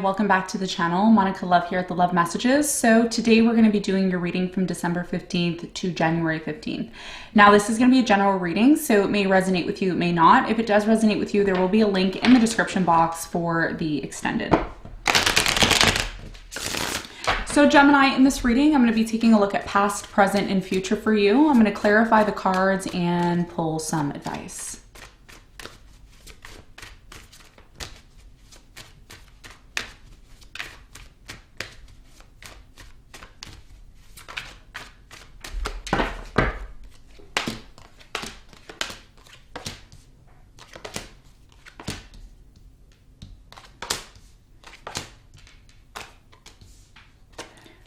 Welcome back to the channel. Monica Love here at the Love Messages. So today we're going to be doing your reading from December 15th to January 15th. Now this is going to be a general reading, so it may resonate with you, it may not. If it does resonate with you, there will be a link in the description box for the extended. So Gemini, in this reading, I'm going to be taking a look at past, present, and future for you. I'm going to clarify the cards and pull some advice.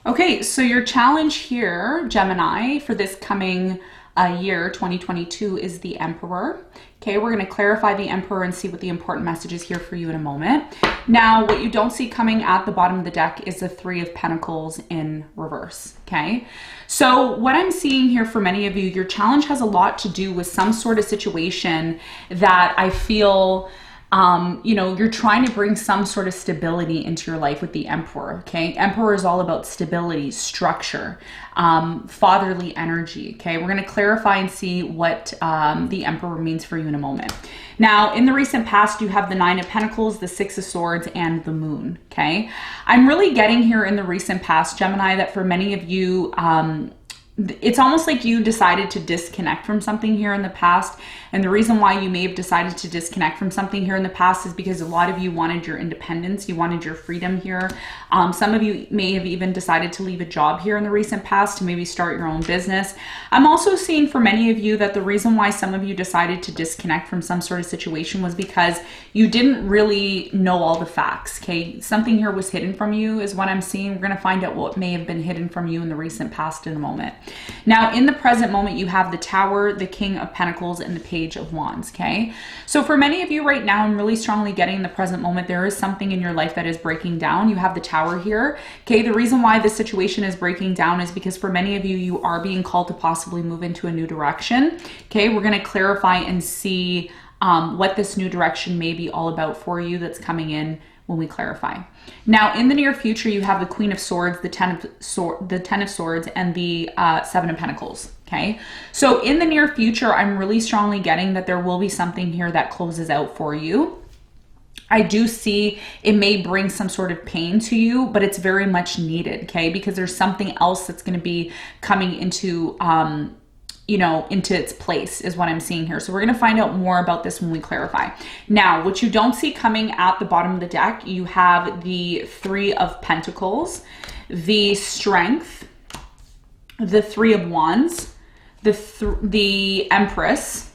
Okay, so your challenge here, Gemini, for this coming year, 2022, is the Emperor. Okay, we're going to clarify the Emperor and see what the important message is here for you in a moment. Now, what you don't see coming at the bottom of the deck is the Three of Pentacles in reverse. Okay, so what I'm seeing here for many of you, your challenge has a lot to do with some sort of situation that I feel you know, you're trying to bring some sort of stability into your life with the Emperor, okay? Emperor is all about stability, structure, fatherly energy, okay? We're going to clarify and see what the Emperor means for you in a moment. Now, in the recent past, you have the Nine of Pentacles, the Six of Swords, and the Moon, okay? I'm really getting here in the recent past, Gemini, that for many of you, it's almost like you decided to disconnect from something here in the past. And the reason why you may have decided to disconnect from something here in the past is because a lot of you wanted your independence. You wanted your freedom here. Some of you may have even decided to leave a job here in the recent past to maybe start your own business. I'm also seeing for many of you that the reason why some of you decided to disconnect from some sort of situation was because you didn't really know all the facts, okay? Something here was hidden from you is what I'm seeing. We're going to find out what may have been hidden from you in the recent past in a moment. Now, in the present moment, you have the Tower, the King of Pentacles, and the Page of Wands, okay? So for many of you right now, I'm really strongly getting in the present moment, there is something in your life that is breaking down. You have the Tower here, okay? The reason why this situation is breaking down is because for many of you, you are being called to possibly move into a new direction, okay? We're going to clarify and see what this new direction may be all about for you that's coming in when we clarify. Now, in the near future, you have the Queen of Swords, the Ten of Swords, and the Seven of Pentacles, okay? So in the near future, I'm really strongly getting that there will be something here that closes out for you. I do see it may bring some sort of pain to you, but it's very much needed, okay? Because there's something else that's going to be coming into you know, into its place is what I'm seeing here. So we're going to find out more about this when we clarify. Now, what you don't see coming at the bottom of the deck, you have the Three of Pentacles, the Strength, the Three of Wands, the Empress,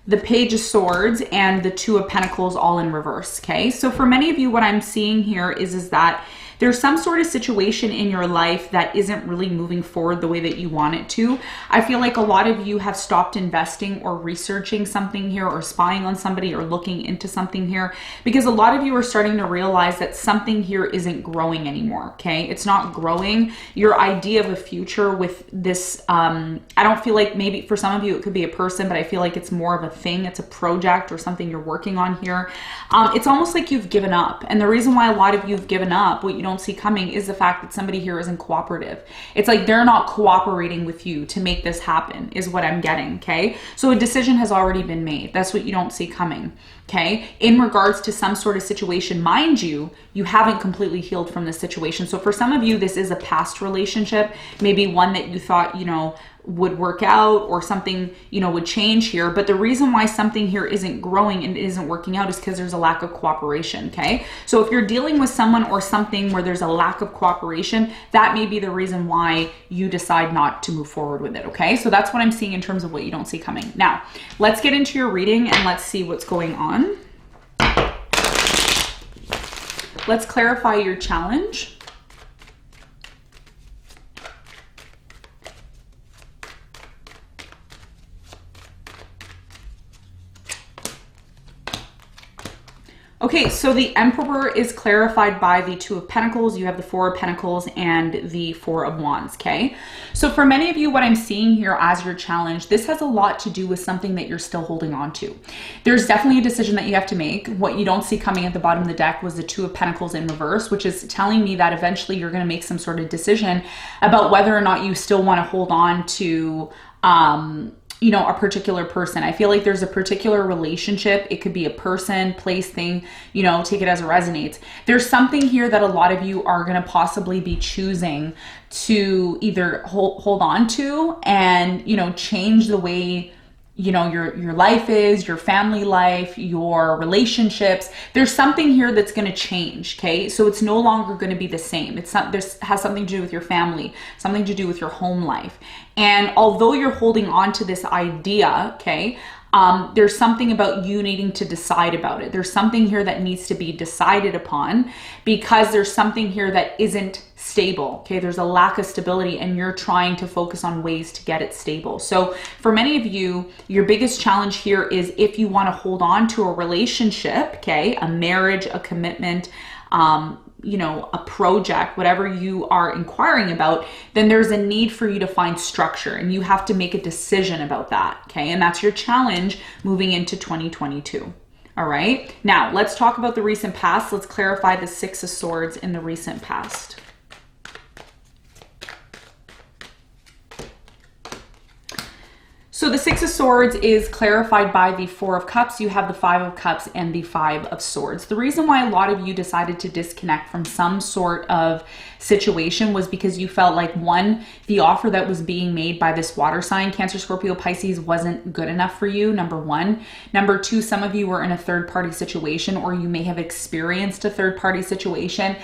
the Page of Swords, and the Two of Pentacles all in reverse, okay? So for many of you, what I'm seeing here is that there's some sort of situation in your life that isn't really moving forward the way that you want it to. I feel like a lot of you have stopped investing or researching something here or spying on somebody or looking into something here because a lot of you are starting to realize that something here isn't growing anymore, okay? It's not growing. Your idea of a future with this, I don't feel like maybe for some of you it could be a person, but I feel like it's more of a thing. It's a project or something you're working on here. It's almost like you've given up. And the reason why a lot of you have given up, what you don't see coming, is the fact that somebody here isn't cooperative. It's like they're not cooperating with you to make this happen is what I'm getting, okay? So a decision has already been made. That's what you don't see coming, okay? In regards to some sort of situation, mind you, you haven't completely healed from this situation. So for some of you, this is a past relationship, maybe one that you thought, you know, would work out or something, you know, would change here. But the reason why something here isn't growing and isn't working out is because there's a lack of cooperation, okay? So if you're dealing with someone or something where there's a lack of cooperation, that may be the reason why you decide not to move forward with it, okay? So that's what I'm seeing in terms of what you don't see coming. Now, let's get into your reading and let's see what's going on. Let's clarify your challenge. Okay, so the Emperor is clarified by the Two of Pentacles. You have the Four of Pentacles and the Four of Wands, okay? So for many of you, what I'm seeing here as your challenge, this has a lot to do with something that you're still holding on to. There's definitely a decision that you have to make. What you don't see coming at the bottom of the deck was the Two of Pentacles in reverse, which is telling me that eventually you're going to make some sort of decision about whether or not you still want to hold on to you know, a particular person. I feel like there's a particular relationship. It could be a person, place, thing, you know, take it as it resonates. There's something here that a lot of you are going to possibly be choosing to either hold on to and, you know, change the way, you know, your life is, your family life, your relationships. There's something here that's going to change, okay? So it's no longer going to be the same. It's not, this has something to do with your family, something to do with your home life. And although you're holding on to this idea, okay, there's something about you needing to decide about it. There's something here that needs to be decided upon because there's something here that isn't stable, okay? There's a lack of stability and you're trying to focus on ways to get it stable. So for many of you, your biggest challenge here is if you want to hold on to a relationship, okay, a marriage, a commitment, you know, a project, whatever you are inquiring about, then there's a need for you to find structure and you have to make a decision about that, okay? And that's your challenge moving into 2022. All right, now let's talk about the recent past. Let's clarify the Six of Swords in the recent past. So the Six of Swords is clarified by the Four of Cups. You have the Five of Cups and the Five of Swords. The reason why a lot of you decided to disconnect from some sort of situation was because you felt like, one, the offer that was being made by this water sign, Cancer, Scorpio, Pisces, wasn't good enough for you, number one. Number two, some of you were in a third-party situation or you may have experienced a third-party situation.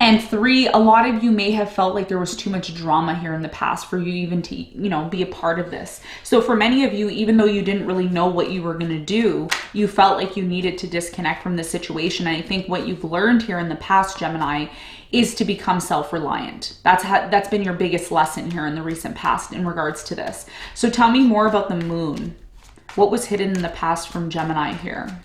And three, a lot of you may have felt like there was too much drama here in the past for you even to, you know, be a part of this. So for many of you, even though you didn't really know what you were going to do, you felt like you needed to disconnect from this situation. And I think what you've learned here in the past, Gemini, is to become self-reliant. That's been your biggest lesson here in the recent past in regards to this. So tell me more about the moon. What was hidden in the past from Gemini here?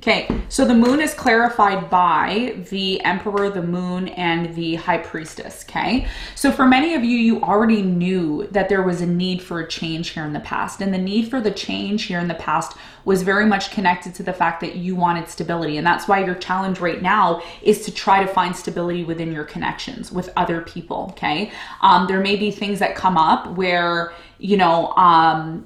Okay, so the moon is clarified by the Emperor, the moon, and the High Priestess, okay? So for many of you, you already knew that there was a need for a change here in the past. And the need for the change here in the past was very much connected to the fact that you wanted stability. And that's why your challenge right now is to try to find stability within your connections with other people, okay? There may be things that come up where, you know,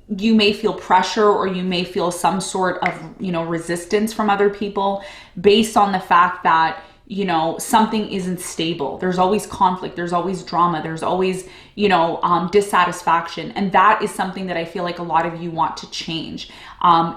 you may feel pressure or you may feel some sort of, you know, resistance from other people based on the fact that, you know, something isn't stable. There's always conflict. There's always drama. There's always, you know, dissatisfaction. And that is something that I feel like a lot of you want to change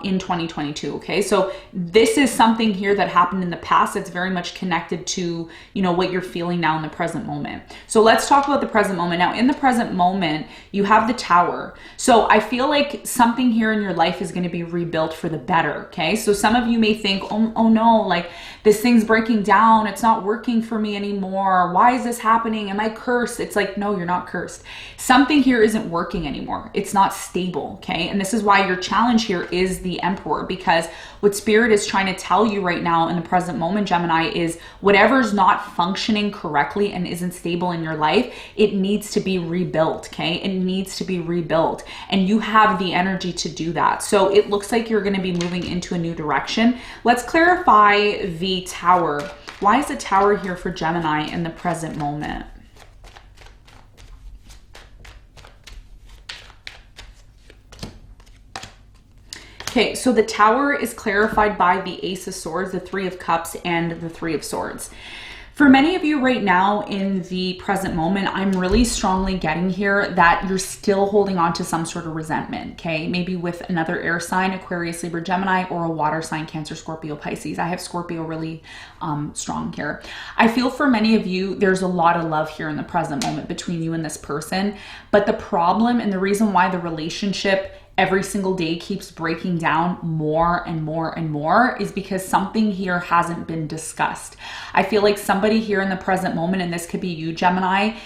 in 2022. Okay. So this is something here that happened in the past that's very much connected to, you know, what you're feeling now in the present moment. So let's talk about the present moment. Now in the present moment, you have the Tower. So I feel like something here in your life is going to be rebuilt for the better. Okay. So some of you may think, oh no, like this thing's breaking down. It's not working for me anymore. Why is this happening? Am I cursed? It's like, no, you're not cursed. Something here isn't working anymore. It's not stable. Okay. And this is why your challenge here is the Emperor, because what Spirit is trying to tell you right now in the present moment, Gemini, is whatever's not functioning correctly and isn't stable in your life, it needs to be rebuilt. Okay. It needs to be rebuilt. And you have the energy to do that. So it looks like you're going to be moving into a new direction. Let's clarify the Tower. Why is the Tower here for Gemini in the present moment? Okay, so the Tower is clarified by the Ace of Swords, the Three of Cups, and the Three of Swords. For many of you right now in the present moment, I'm really strongly getting here that you're still holding on to some sort of resentment, okay? Maybe with another air sign, Aquarius, Libra, Gemini, or a water sign, Cancer, Scorpio, Pisces. I have Scorpio really strong here. I feel for many of you, there's a lot of love here in the present moment between you and this person. But the problem and the reason why the relationship every single day keeps breaking down more and more and more is because something here hasn't been discussed. I feel like somebody here in the present moment, and this could be you, Gemini,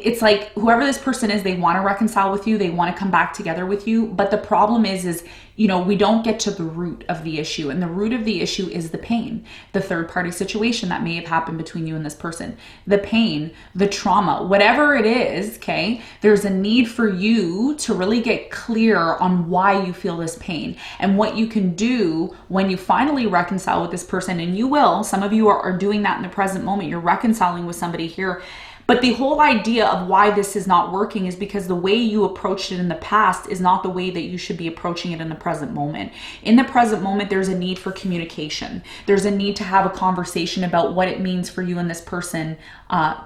it's like whoever this person is, they want to reconcile with you. They want to come back together with you. But the problem is, you know, we don't get to the root of the issue. And the root of the issue is the pain, the third party situation that may have happened between you and this person, the pain, the trauma, whatever it is. Okay. There's a need for you to really get clear on why you feel this pain and what you can do when you finally reconcile with this person. And you will, some of you are doing that in the present moment. You're reconciling with somebody here. But the whole idea of why this is not working is because the way you approached it in the past is not the way that you should be approaching it in the present moment. In the present moment, there's a need for communication. There's a need to have a conversation about what it means for you and this person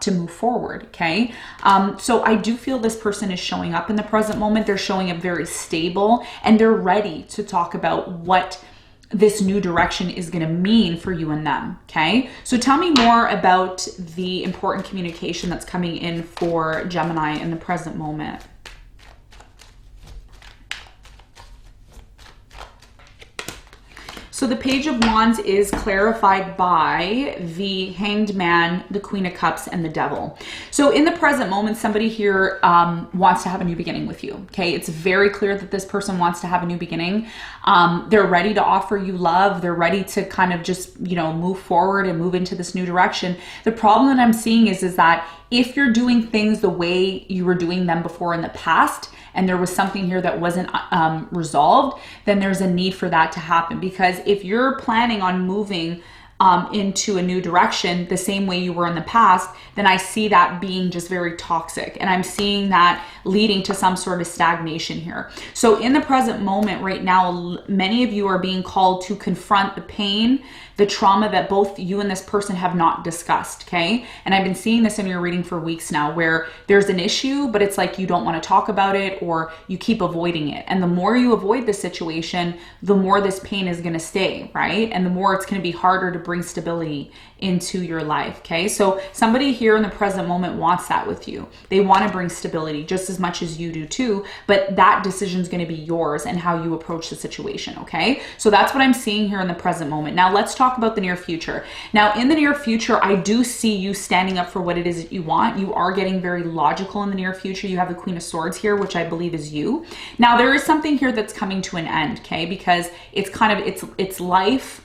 to move forward, okay? So I do feel this person is showing up in the present moment. They're showing up very stable and they're ready to talk about what this new direction is going to mean for you and them. Okay. So tell me more about the important communication that's coming in for Gemini in the present moment. So the Page of Wands is clarified by the Hanged Man, the Queen of Cups, and the Devil. So in the present moment, somebody here wants to have a new beginning with you. Okay, it's very clear that this person wants to have a new beginning. They're ready to offer you love. They're ready to kind of just, you know, move forward and move into this new direction. The problem that I'm seeing is that if you're doing things the way you were doing them before in the past, and there was something here that wasn't resolved, then there's a need for that to happen. Because if you're planning on moving into a new direction the same way you were in the past, then I see that being just very toxic. And I'm seeing that leading to some sort of stagnation here. So in the present moment right now, many of you are being called to confront the pain, the trauma that both you and this person have not discussed, okay? And I've been seeing this in your reading for weeks now, where there's an issue, but it's like you don't want to talk about it or you keep avoiding it. And the more you avoid the situation, the more this pain is going to stay, right? And the more it's going to be harder to bring stability into your life, okay? So somebody here in the present moment wants that with you. They want to bring stability just as much as you do too, but that decision is going to be yours and how you approach the situation, okay? So that's what I'm seeing here in the present moment. Now let's talk about the near future. Now in the near future, I do see you standing up for what it is that you want. You are getting very logical in the near future. You have the Queen of Swords here, which I believe is you. Now there is something here that's coming to an end, okay? Because it's kind of, it's life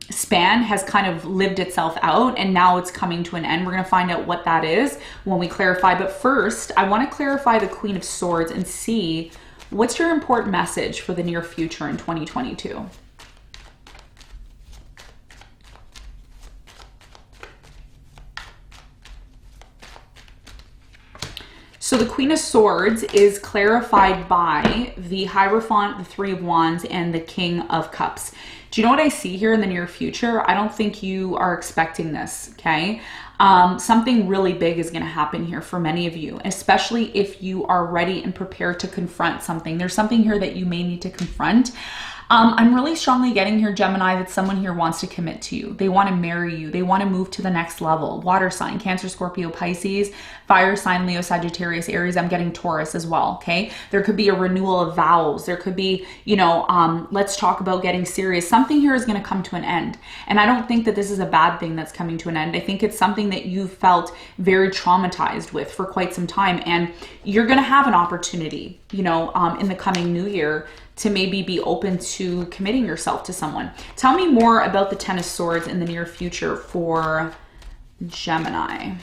span has kind of lived itself out and now it's coming to an end. We're going to find out what that is when we clarify. But first, I want to clarify the Queen of Swords and see what's your important message for the near future in 2022. So the Queen of Swords is clarified by the Hierophant, the Three of Wands, and the King of Cups. Do you know what I see here in the near future? I don't think you are expecting this, okay? Something really big is going to happen here for many of you, especially if you are ready and prepared to confront something. There's something here that you may need to confront. I'm really strongly getting here, Gemini, that someone here wants to commit to you. They want to marry you. They want to move to the next level. Water sign, Cancer, Scorpio, Pisces, fire sign, Leo, Sagittarius, Aries. I'm getting Taurus as well, okay? There could be a renewal of vows. There could be, you know, let's talk about getting serious. Something here is going to come to an end. And I don't think that this is a bad thing that's coming to an end. I think it's something that you felt very traumatized with for quite some time. And you're going to have an opportunity, you know, in the coming new year to maybe be open to committing yourself to someone. Tell me more about the Ten of Swords in the near future for Gemini.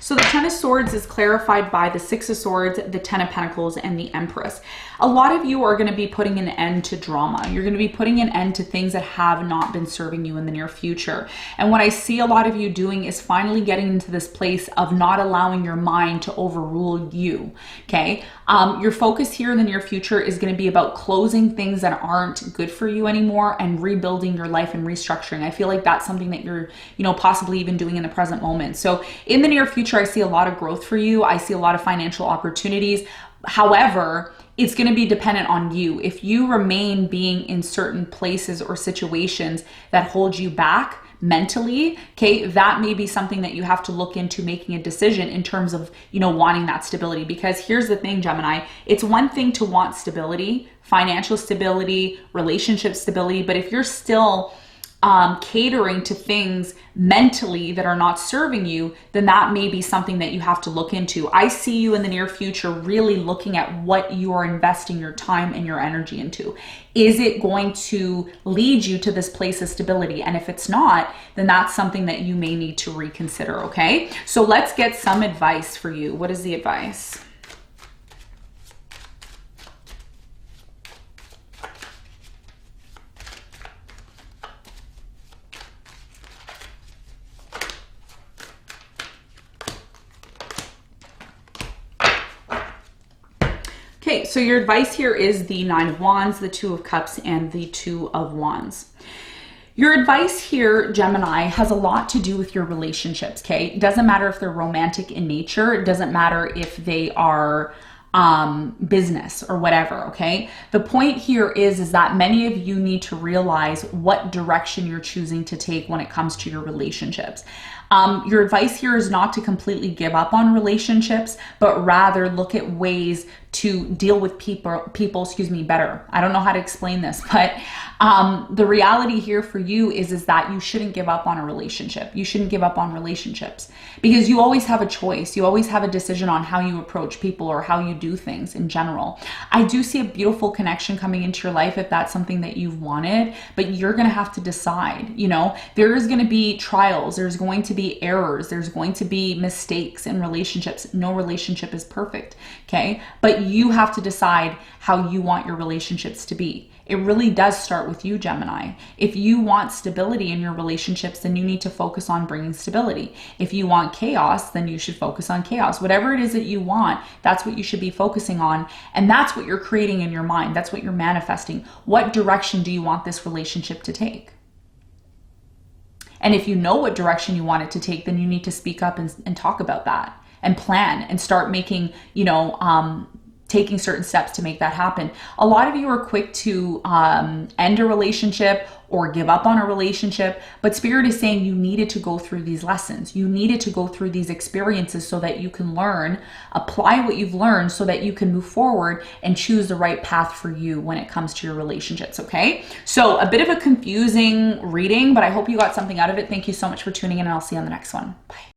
So the Ten of Swords is clarified by the Six of Swords, the Ten of Pentacles, and the Empress. A lot of you are going to be putting an end to drama. You're going to be putting an end to things that have not been serving you in the near future. And what I see a lot of you doing is finally getting into this place of not allowing your mind to overrule you, okay? Your focus here in the near future is going to be about closing things that aren't good for you anymore and rebuilding your life and restructuring. I feel like that's something that you're, you know, possibly even doing in the present moment. So in the near future, I see a lot of growth for you. I see a lot of financial opportunities. However, it's going to be dependent on you. If you remain being in certain places or situations that hold you back mentally, okay, that may be something that you have to look into making a decision in terms of, you know, wanting that stability. Because here's the thing, Gemini, it's one thing to want stability, financial stability, relationship stability, but if you're still catering to things mentally that are not serving you, then that may be something that you have to look into. I see you in the near future really looking at what you are investing your time and your energy into. Is it going to lead you to this place of stability? And if it's not, then that's something that you may need to reconsider, okay? So let's get some advice for you. What is the advice? Okay, so your advice here is the Nine of Wands, the Two of Cups, and the Two of Wands. Your advice here, Gemini, has a lot to do with your relationships, okay? It doesn't matter if they're romantic in nature. It doesn't matter if they are business or whatever, okay? The point here is that many of you need to realize what direction you're choosing to take when it comes to your relationships. Your advice here is not to completely give up on relationships, but rather look at ways to deal with people, better. I don't know how to explain this, but the reality here for you is that you shouldn't give up on a relationship. You shouldn't give up on relationships because you always have a choice. You always have a decision on how you approach people or how you do things in general. I do see a beautiful connection coming into your life if that's something that you've wanted, but you're going to have to decide. You know, there is going to be trials. There's going to be errors. There's going to be mistakes in relationships. No relationship is perfect, okay? But you have to decide how you want your relationships to be. It really does start with you, Gemini. If you want stability in your relationships, then you need to focus on bringing stability. If you want chaos, then you should focus on chaos. Whatever it is that you want, that's what you should be focusing on. And that's what you're creating in your mind. That's what you're manifesting. What direction do you want this relationship to take? And if you know what direction you want it to take, then you need to speak up and talk about that and plan and start making, taking certain steps to make that happen. A lot of you are quick to end a relationship or give up on a relationship, but Spirit is saying you needed to go through these lessons. You needed to go through these experiences so that you can learn, apply what you've learned so that you can move forward and choose the right path for you when it comes to your relationships, okay? So a bit of a confusing reading, but I hope you got something out of it. Thank you so much for tuning in, and I'll see you on the next one. Bye.